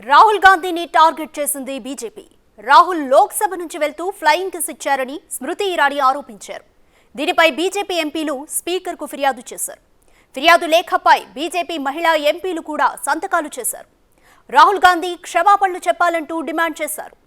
రాహుల్ గాంధీని టార్గెట్ చేసింది బీజేపీ. రాహుల్ లోక్సభ నుంచి వెళ్తూ ఫ్లయింగ్ కిస్ ఇచ్చారని స్మృతి ఇరానీ ఆరోపించారు. దీనిపై బీజేపీ ఎంపీలు స్పీకర్కు ఫిర్యాదు చేశారు. ఫిర్యాదు లేఖపై బీజేపీ మహిళా ఎంపీలు కూడా సంతకాలు చేశారు. రాహుల్ గాంధీ క్షమాపణలు చెప్పాలంటూ డిమాండ్ చేశారు.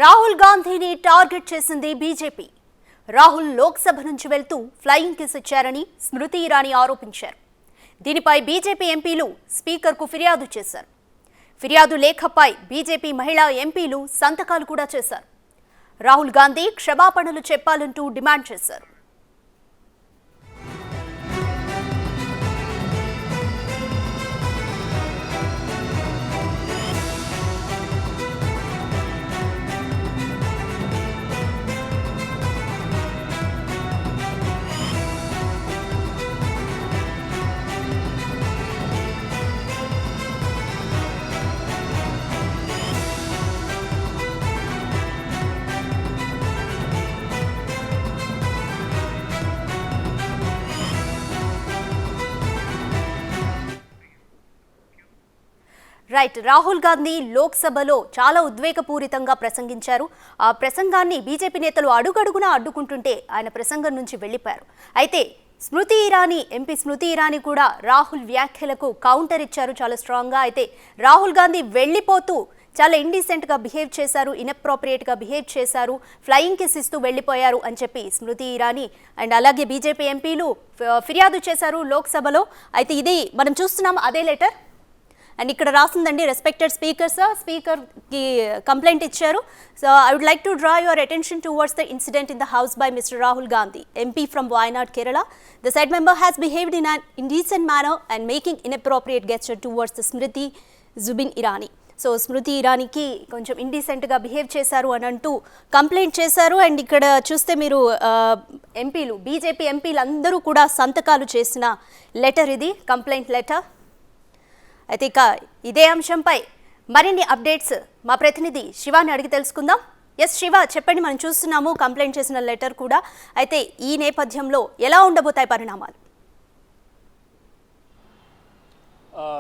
రాహుల్ గాంధీని టార్గెట్ చేసింది బీజేపీ. రాహుల్ లోక్సభ నుంచి వెళ్తూ ఫ్లయింగ్ కిస్ ఇచ్చారని స్మృతి ఇరానీ ఆరోపించారు. దీనిపై బీజేపీ ఎంపీలు స్పీకర్కు ఫిర్యాదు చేశారు. ఫిర్యాదు లేఖపై బీజేపీ మహిళా ఎంపీలు సంతకాలు కూడా చేశారు. రాహుల్ గాంధీ క్షమాపణలు చెప్పాలంటూ డిమాండ్ చేశారు. రైట్, రాహుల్ గాంధీ లోక్సభలో చాలా ఉద్వేగపూరితంగా ప్రసంగించారు. ఆ ప్రసంగాన్ని బీజేపీ నేతలు అడుగడుగునా అడ్డుకుంటుంటే ఆయన ప్రసంగం నుంచి వెళ్లిపోయారు. అయితే ఎంపీ స్మృతి ఇరానీ కూడా రాహుల్ వ్యాఖ్యలకు కౌంటర్ ఇచ్చారు చాలా స్ట్రాంగ్గా. అయితే రాహుల్ గాంధీ వెళ్లిపోతూ చాలా ఇండిసెంట్గా బిహేవ్ చేశారు, ఇన్అప్రోప్రియేట్గా బిహేవ్ చేశారు, ఫ్లయింగ్ కిస్ ఇస్తూ వెళ్లిపోయారు అని చెప్పి స్మృతి ఇరానీ అండ్ అలాగే బీజేపీ ఎంపీలు ఫిర్యాదు చేశారు లోక్సభలో. అయితే ఇది మనం చూస్తున్నాం అదే లెటర్. అండ్ ఇక్కడ రాసిందండి, రెస్పెక్టెడ్ స్పీకర్ సార్, స్పీకర్కి కంప్లైంట్ ఇచ్చారు. So I would like to draw your attention towards the incident in the house by Mister Rahul Gandhi, MP from Wayanad, Kerala. The said member has behaved in an indecent manner and making inappropriate gesture towards the Smriti Zubin Irani. So Smriti ఇరానీకి కొంచెం ఇండిసెంట్గా behave చేశారు అని అంటూ complaint చేశారు. And ఇక్కడ చూస్తే మీరు ఎంపీలు, బీజేపీ ఎంపీలు అందరూ కూడా సంతకాలు చేసిన లెటర్ ఇది, కంప్లైంట్ లెటర్. అయితే ఇక ఇదే అంశంపై మరిన్ని అప్డేట్స్ మా ప్రతినిధి శివాని అడిగి తెలుసుకుందాం. ఎస్ శివ, చెప్పండి. మనం చూస్తున్నాము కంప్లైంట్ చేసిన లెటర్ కూడా. అయితే ఈ నేపథ్యంలో ఎలా ఉండబోతాయి పరిణామాలు?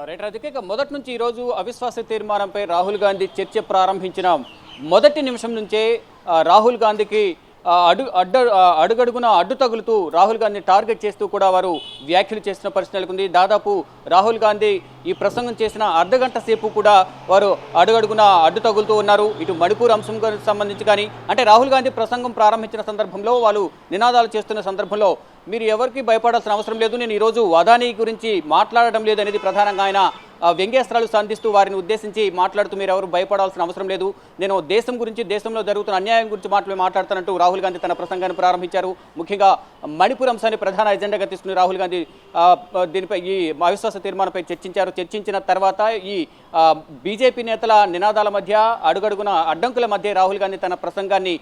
రైట్ రాధిక, ఇక మొదటి నుంచి ఈరోజు అవిశ్వాస తీర్మానంపై రాహుల్ గాంధీ చర్చ ప్రారంభించిన మొదటి నిమిషం నుంచే రాహుల్ గాంధీకి అడుగడుగున అడ్డు తగులుతూ రాహుల్ గాంధీ టార్గెట్ చేస్తూ కూడా వారు వ్యాఖ్యలు చేస్తున్న పరిస్థితి నెలకొంది. దాదాపు రాహుల్ గాంధీ ఈ ప్రసంగం చేసిన అర్ధగంట సేపు కూడా వారు అడుగడుగున అడ్డు తగులుతూ ఉన్నారు. ఇటు మణిపూర్ అంశం సంబంధించి కానీ, అంటే రాహుల్ గాంధీ ప్రసంగం ప్రారంభించిన సందర్భంలో వాళ్ళు నినాదాలు చేస్తున్న సందర్భంలో మీరు ఎవరికి భయపడాల్సిన అవసరం లేదు, నేను ఈరోజు అదానీ గురించి మాట్లాడడం లేదు అనేది ప్రధానంగా ఆయన వ్యంగ్యాస్త్రాలు సంధిస్తూ వారిని ఉద్దేశించి మాట్లాడుతూ మీరు ఎవరు భయపడాల్సిన అవసరం లేదు, నేను దేశం గురించి, దేశంలో జరుగుతున్న అన్యాయం గురించి మాట్లాడుతానంటూ రాహుల్ గాంధీ తన ప్రసంగాన్ని ప్రారంభించారు. ముఖ్యంగా మణిపూర్ అంశాన్ని ప్రధాన ఎజెండాగా తీసుకుని రాహుల్ గాంధీ దీనిపై ఈ అవిశ్వాస తీర్మానంపై చర్చించారు. చర్చించిన తర్వాత ఈ బీజేపీ నేతల నినాదాల మధ్య, అడుగడుగున అడ్డంకుల మధ్య రాహుల్ గాంధీ తన ప్రసంగాన్ని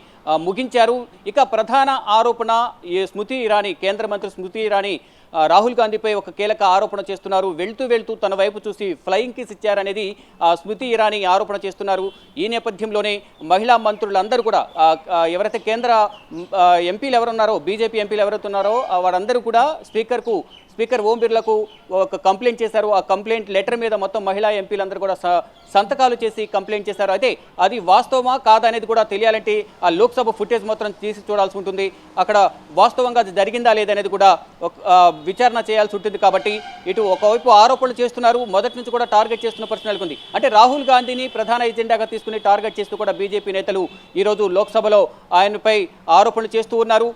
ముగించారు. ఇక ప్రధాన ఆరోపణ ఈ స్మృతి ఇరానీ, కేంద్ర మంత్రి స్మృతి ఇరానీ రాహుల్ గాంధీపై ఒక కీలక ఆరోపణ చేస్తున్నారు. వెళ్తూ తన వైపు చూసి ఫ్లయింగ్ కిస్ ఇచ్చారనేది స్మృతి ఇరానీ ఆరోపణ చేస్తున్నారు. ఈ నేపథ్యంలోనే మహిళా మంత్రులందరూ కూడా, ఎవరైతే కేంద్ర ఎంపీలు ఎవరున్నారో, బీజేపీ ఎంపీలు ఎవరైతే ఉన్నారో వారందరూ కూడా స్పీకర్ ఓం బిర్లాకు ఒక కంప్లైంట్ చేశారు. ఆ కంప్లైంట్ లెటర్ మీద మొత్తం మహిళా ఎంపీలందరూ కూడా సంతకాలు చేసి కంప్లైంట్ చేశారు. అయితే అది వాస్తవమా కాదా అనేది కూడా తెలియాలంటే ఆ లోక్సభ ఫుటేజ్ మాత్రం తీసి చూడాల్సి ఉంటుంది. అక్కడ వాస్తవంగా అది జరిగిందా లేదనేది కూడా విచారణ చేయాల్సి ఉంటుంది. కాబట్టి ఇటు ఒకవైపు ఆరోపణలు చేస్తున్నారు, మొదటి నుంచి కూడా టార్గెట్ చేస్తున్న పరిస్థితి నెలకొంది. అంటే రాహుల్ గాంధీని ప్రధాన ఎజెండాగా తీసుకుని టార్గెట్ చేస్తూ కూడా బీజేపీ నేతలు ఈరోజు లోక్సభలో ఆయనపై ఆరోపణలు చేస్తూ ఉన్నారు,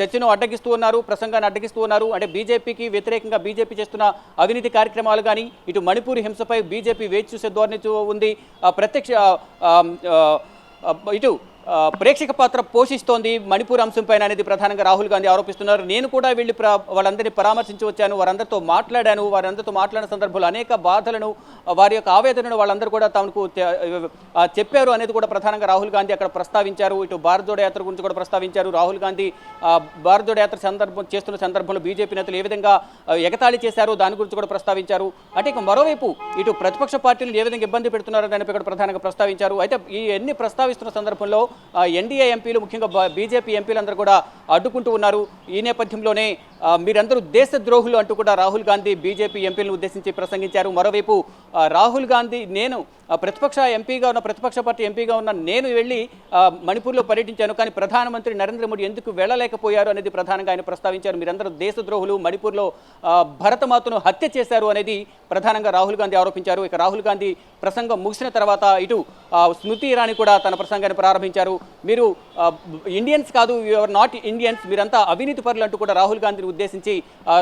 చర్చను అడ్డగిస్తూ ఉన్నారు, ప్రసంగాన్ని అడ్డగిస్తూ ఉన్నారు. అంటే బీజేపీకి వ్యతిరేకంగా బీజేపీ చేస్తున్న అవినీతి కార్యక్రమాలు కానీ, ఇటు మణిపూర్ హింసపై బీజేపీ వేచి చూసే ధోరణి ఉంది. ప్రత్యక్ష ఇటు ప్రేక్షక పాత్ర పోషిస్తోంది మణిపూర్ అంశంపైన అనేది ప్రధానంగా రాహుల్ గాంధీ ఆరోపిస్తున్నారు. నేను కూడా వెళ్ళి వాళ్ళందరినీ పరామర్శించి వచ్చాను, వారందరితో మాట్లాడాను, వారందరితో మాట్లాడిన సందర్భంలో అనేక బాధలను, వారి యొక్క ఆవేదనను వాళ్ళందరూ కూడా తమకు చెప్పారు అనేది కూడా ప్రధానంగా రాహుల్ గాంధీ అక్కడ ప్రస్తావించారు. ఇటు భారత్ జోడో యాత్ర గురించి కూడా ప్రస్తావించారు. రాహుల్ గాంధీ భారత్ జోడో యాత్ర చేస్తున్న సందర్భంలో బీజేపీ నేతలు ఏ విధంగా ఎగతాళి చేశారు దాని గురించి కూడా ప్రస్తావించారు. అంటే ఇక మరోవైపు ఇటు ప్రతిపక్ష పార్టీలు ఏ విధంగా ఇబ్బంది పెడుతున్నారో దానిపై కూడా ప్రధానంగా ప్రస్తావించారు. అయితే ఈ ఎన్ని ప్రస్తావిస్తున్న సందర్భంలో ఎన్డీఏ ఎంపీలు, ముఖ్యంగా బీజేపీ ఎంపీలందరూ కూడా అడ్డుకుంటూ ఉన్నారు. ఈ నేపథ్యంలోనే మీరందరూ దేశద్రోహులు అంటూ కూడా రాహుల్ గాంధీ బీజేపీ ఎంపీలను ఉద్దేశించి ప్రసంగించారు. మరోవైపు రాహుల్ గాంధీ నేను ప్రతిపక్ష పార్టీ ఎంపీగా ఉన్న నేను వెళ్ళి మణిపూర్లో పర్యటించాను, కానీ ప్రధానమంత్రి నరేంద్ర మోడీ ఎందుకు వెళ్ళలేకపోయారు అనేది ప్రధానంగా ఆయన ప్రస్తావించారు. మీరందరూ దేశద్రోహులు, మణిపూర్లో భరతమాతను హత్య చేశారు అనేది ప్రధానంగా రాహుల్ గాంధీ ఆరోపించారు. ఇక రాహుల్ గాంధీ ప్రసంగం ముగిసిన తర్వాత ఇటు స్మృతి ఇరానీ కూడా తన ప్రసంగాన్ని ప్రారంభించారు. మీరు ఇండియన్స్ కాదు, యూఆర్ నాట్ ఇండియన్స్, మీరంతా అవినీతి పరులు అంటూ కూడా రాహుల్ గాంధీని ఉద్దేశించి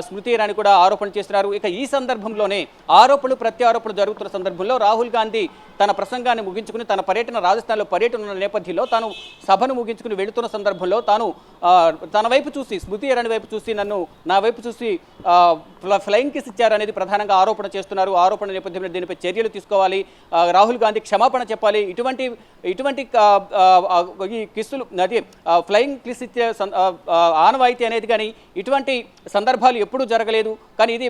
స్మృతి ఇరానీ కూడా ఆరోపణ చేస్తున్నారు. ఇక ఈ సందర్భంలోనే ఆరోపణలు ప్రత్యారోపణలు జరుగుతున్న సందర్భంలో రాహుల్ గాంధీ తన ప్రసంగాన్ని ముగించుకుని తన రాజస్థాన్లో పర్యటన ఉన్న నేపథ్యంలో తాను సభను ముగించుకుని వెళుతున్న సందర్భంలో తాను తన వైపు చూసి, స్మృతి ఇరానీ వైపు చూసి, నా వైపు చూసి ఫ్లయింగ్ కిస్ ఇచ్చారనేది ప్రధానంగా ఆరోపణ చేస్తున్నారు. ఆరోపణ నేపథ్యంలో దీనిపై చర్యలు తీసుకోవాలి, రాహుల్ గాంధీ క్షమాపణ చెప్పాలి. ఇటువంటి ఈ కిస్సులు, అది ఫ్లయింగ్ కిస్ ఇచ్చే ఆనవాయితీ అనేది కానీ ఇటువంటి సందర్భాలు ఎప్పుడూ జరగలేదు, కానీ ఇది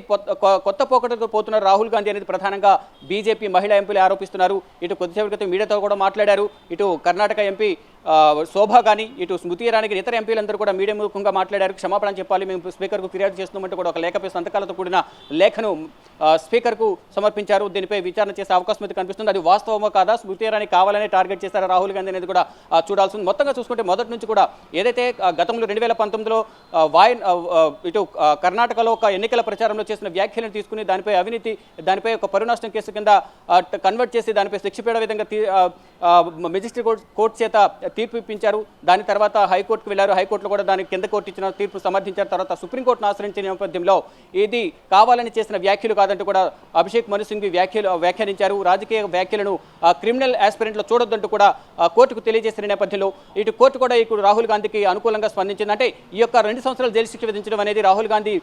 కొత్త పోకడతో పోతున్నారు రాహుల్ గాంధీ అనేది ప్రధానంగా బీజేపీ మహిళా ఎంపీలు ఆరోపిస్తున్నారు. ఇటు కొద్దిసేపటి క్రితం మీడియాతో కూడా మాట్లాడారు. ఇటు కర్ణాటక ఎంపీ శోభా కానీ, ఇటు స్మృతి ఇరానీకి ఇతర ఎంపీలందరూ కూడా మీడియా ముఖంగా మాట్లాడారు. క్షమాపణ చెప్పాలి, మేము స్పీకర్కు ఫిర్యాదు చేస్తున్నామంటూ కూడా ఒక లేఖపై సంతకాలతో కూడిన లేఖను స్పీకర్కు సమర్పించారు. దీనిపై విచారణ చేసే అవకాశం అయితే కనిపిస్తుంది. అది వాస్తవమో కాదా, స్మృతి ఇరానీ కావాలనే టార్గెట్ చేశారా రాహుల్ గాంధీ అనేది కూడా చూడాల్సి ఉంది. మొత్తంగా చూసుకుంటే మొదటి నుంచి కూడా ఏదైతే గతంలో 2019లో ఇటు కర్ణాటకలో ఒక ఎన్నికల ప్రచారంలో చేసిన వ్యాఖ్యలను తీసుకుని దానిపై ఒక పరునష్టం కేసు కింద కన్వర్ట్ చేసి దానిపై శిక్ష పడే విధంగా మెజిస్ట్రేట్ కోర్టు చేత తీర్పు ఇప్పించారు. దాని తర్వాత హైకోర్టుకు వెళ్లారు. హైకోర్టులో కూడా దానికి కింద కోర్టు ఇచ్చిన తీర్పు సమర్థించారు. తర్వాత సుప్రీంకోర్టును ఆశ్రయించిన నేపథ్యంలో ఇది కావాలని చేసిన వ్యాఖ్యలు కాదంటూ కూడా అభిషేక్ మను సింఘ్వి వ్యాఖ్యానించారు. రాజకీయ వ్యాఖ్యలను క్రిమినల్ ఆస్పిరెంట్లో చూడొద్దంటూ కూడా కోర్టుకు తెలియజేసిన నేపథ్యంలో ఇటు కోర్టు కూడా ఇప్పుడు రాహుల్ గాంధీకి అనుకూలంగా స్పందించింది. అంటే ఈ యొక్క 2 సంవత్సరాలు జైలు శిక్ష విధించడం అనేది రాహుల్ గాంధీ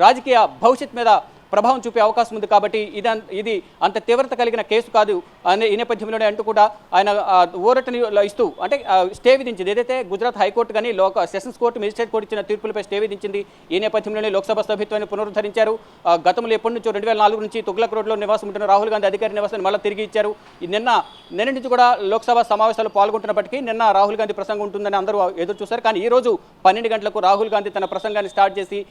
రాజకీయ భవిష్యత్ మీద ప్రభావం చూపే అవకాశం ఉంది. కాబట్టి ఇది అంత తీవ్రత కలిగిన కేసు కాదు అనే ఈ నేపథ్యంలోనే అంటూ కూడా ఆయన ఊరటని ఇస్తూ, అంటే స్టే విధించింది. ఏదైతే గుజరాత్ హైకోర్టు కానీ సెషన్స్ కోర్టు, మెజిస్ట్రేట్ కోర్టు ఇచ్చిన తీర్పులపై స్టే విధించింది. ఈ నేపథ్యంలోనే లోక్సభ సభ్యత్వాన్ని పునరుద్ధరించారు. గతంలో ఎప్పటి నుంచో 2004 నుంచి తుగ్లక్ రోడ్లో నివాసం ఉంటున్న రాహుల్ గాంధీ అధికారి నివాసాన్ని మళ్ళీ తిరిగి ఇచ్చారు. నిన్న నుంచి కూడా లోక్సభ సమావేశాలు పాల్గొంటున్నప్పటికీ నిన్న రాహుల్ గాంధీ ప్రసంగం ఉంటుందని అందరూ ఎదురు చూశారు. కానీ ఈ రోజు 12 గంటలకు రాహుల్ గాంధీ తన ప్రసంగాన్ని స్టార్ట్ చేసి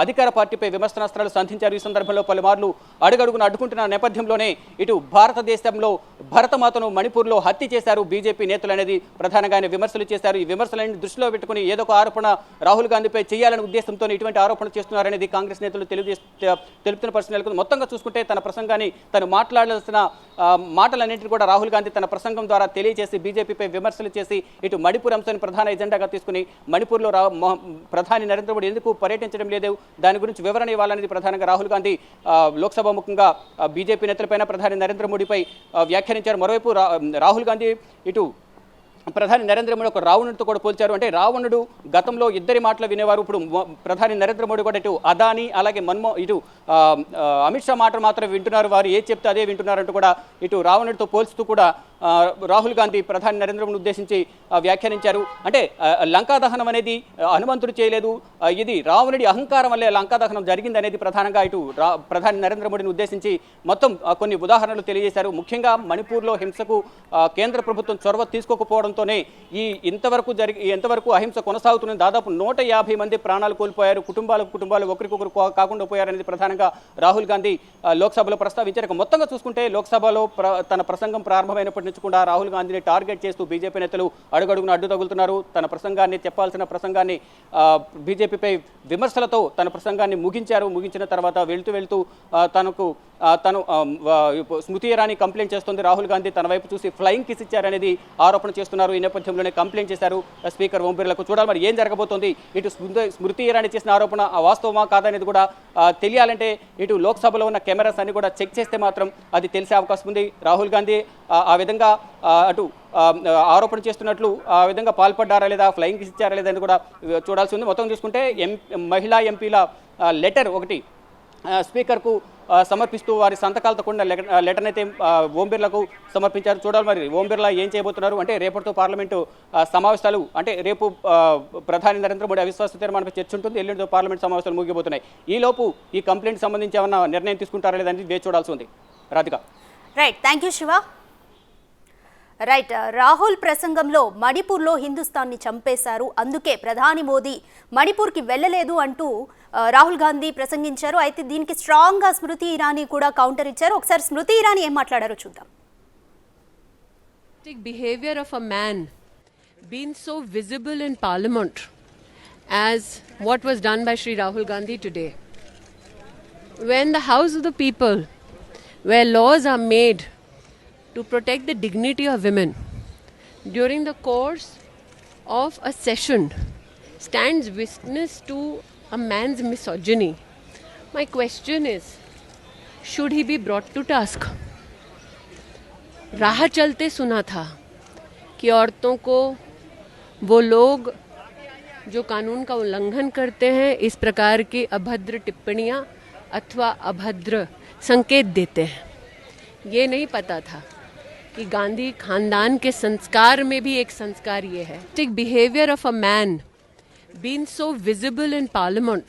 అధికార పార్టీపై విమర్శనాస్త్రాలు సంధించారు. ఈ సందర్భంలో పలుమార్లు అడుగడుగున అడ్డుకుంటున్న నేపథ్యంలోనే ఇటు భారతదేశంలో భరతమాతను మణిపూర్లో హత్య చేశారు బీజేపీ నేతలు అనేది ప్రధానంగా ఆయన విమర్శలు చేశారు. ఈ విమర్శలన్నీ దృష్టిలో పెట్టుకుని ఏదో ఒక ఆరోపణ రాహుల్ గాంధీపై చేయాలనే ఉద్దేశంతో ఇటువంటి ఆరోపణ చేస్తున్నారనేది కాంగ్రెస్ నేతలు తెలుపుతున్న పరిస్థితులు. మొత్తంగా చూసుకుంటే తన ప్రసంగాన్ని తను మాట్లాడాల్సిన మాటలన్నింటినీ కూడా రాహుల్ గాంధీ తన ప్రసంగం ద్వారా తెలియజేసి బీజేపీపై విమర్శలు చేసి ఇటు మణిపూర్ అంశాన్ని ప్రధాన ఎజెండాగా తీసుకుని మణిపూర్లో ప్రధాని నరేంద్ర మోడీ ఎందుకు పర్యటించడం లేదు దాని గురించి వివరణ ఇవ్వాలనేది ప్రధానంగా రాహుల్ గాంధీ లోక్సభ ముఖంగా బీజేపీ నేతలపైన ప్రధాని నరేంద్ర మోడీపై వ్యాఖ్యానించారు. మరోవైపు రాహుల్ గాంధీ ఇటు ప్రధాని నరేంద్ర మోడీ ఒక రావణుడితో కూడా పోల్చారు. అంటే రావణుడు గతంలో ఇద్దరి మాటలు వినేవారు, ఇప్పుడు ప్రధాని నరేంద్ర మోడీ కూడా ఇటు అదానీ అలాగే ఇటు అమిత్ షా మాటలు మాత్రం వింటున్నారు, వారు ఏ చెప్తే అదే వింటున్నారంటూ కూడా ఇటు రావణుడితో పోల్చుతూ కూడా రాహుల్ గాంధీ ప్రధాని నరేంద్ర మోడీని ఉద్దేశించి వ్యాఖ్యానించారు. అంటే లంకా దహనం అనేది హనుమంతుడు చేయలేదు, ఇది రావణుడి అహంకారం వల్లే లంకా దహనం జరిగింది అనేది ప్రధానంగా ఇటు ప్రధాని నరేంద్ర మోడీని ఉద్దేశించి మొత్తం కొన్ని ఉదాహరణలు తెలియజేశారు. ముఖ్యంగా మణిపూర్లో హింసకు కేంద్ర ప్రభుత్వం చొరవ తీసుకోకపోవడంతోనే ఎంతవరకు అహింస కొనసాగుతున్నది. దాదాపు 150 మంది ప్రాణాలు కోల్పోయారు, కుటుంబాలు ఒకరికొకరు కాకుండా పోయారనేది ప్రధానంగా రాహుల్ గాంధీ లోక్సభలో ప్రస్తావించారు. మొత్తంగా చూసుకుంటే లోక్సభలో తన ప్రసంగం ప్రారంభమైనప్పటి నుంచి కూడా రాహుల్ గాంధీని టార్గెట్ చేస్తూ బీజేపీ నేతలు అడుగడుగున అడ్డు తగులుతున్నారు. తన ప్రసంగాన్ని చెప్పాల్సిన ప్రసంగాన్ని బీజేపీపై విమర్శలతో తన ప్రసంగాన్ని ముగించిన తర్వాత వెళ్తూ తను స్మృతి ఇరానీ కంప్లైంట్ చేస్తుంది. రాహుల్ గాంధీ తన వైపు చూసి ఫ్లయింగ్ కిస్ ఇచ్చారనేది ఆరోపణ చేస్తున్నారు. ఈ నేపథ్యంలోనే కంప్లైంట్ చేశారు స్పీకర్ ఓం బిర్లాకు. చూడాలి మరి ఏం జరగబోతోంది. ఇటు స్మృతి ఇరానీ చేసిన ఆరోపణ వాస్తవమా కాదనేది కూడా తెలియాలంటే ఇటు లోక్సభలో ఉన్న కెమెరాస్ అన్ని కూడా చెక్ చేస్తే మాత్రం అది తెలిసే అవకాశం ఉంది. రాహుల్ గాంధీ ఆ విధంగా అటు ఆరోపణ చేస్తున్నట్లు ఆ విధంగా పాల్పడ్డారా లేదా, ఫ్లయింగ్ కిస్ ఇచ్చారా లేదా అని కూడా చూడాల్సి ఉంది. మొత్తం చూసుకుంటే మహిళా ఎంపీల లెటర్ ఒకటి స్పీకర్కు సమర్పిస్తూ వారి సంతకాలతో కూడిన లెటర్ని అయితే ఓం బిర్లాకు సమర్పించారు. చూడాలి మరి ఓం బిర్లా ఏం చేయబోతున్నారు. అంటే రేపటితో పార్లమెంటు సమావేశాలు, అంటే రేపు ప్రధాని నరేంద్ర మోడీ అవిశ్వాస తీర్మానంపై చర్చ ఉంటుంది, ఎల్లుండితో పార్లమెంట్ సమావేశాలు ముగిపోతున్నాయి. ఈలోపు ఈ కంప్లైంట్ సంబంధించి ఏమన్నా నిర్ణయం తీసుకుంటారా లేదని వేచి చూడాల్సి ఉంది. Radhika. Right, thank you Shiva. Right, Rahul ప్రసంగంలో మణిపూర్లో హిందుస్థాన్ని చంపేశారు, అందుకే ప్రధాని మోదీ మణిపూర్కి వెళ్ళలేదు అంటూ రాహుల్ గాంధీ ప్రసంగించారు. అయితే దీనికి స్ట్రాంగ్గా స్మృతి ఇరానీ కూడా కౌంటర్ ఇచ్చారు. ఒకసారి స్మృతి ఇరానీ ఏం మాట్లాడారో చూద్దాం. Behavior of a man being so visible in parliament as what was done by Sri Rahul Gandhi today, when the house of the people, where laws are made to protect the dignity of women, during the course of a session stands witness to a man's misogyny. My question is, should he be brought to task? राह चलते सुना था कि औरतों को वो लोग जो कानून का उल्लंघन करते हैं इस प्रकार की अभद्र टिप्पणियाँ अथवा अभद्र संकेत देते हैं। ये नहीं पता था कि गांधी खानदान के संस्कार में भी एक संस्कार ये है। Behaviour of a man being so visible in parliament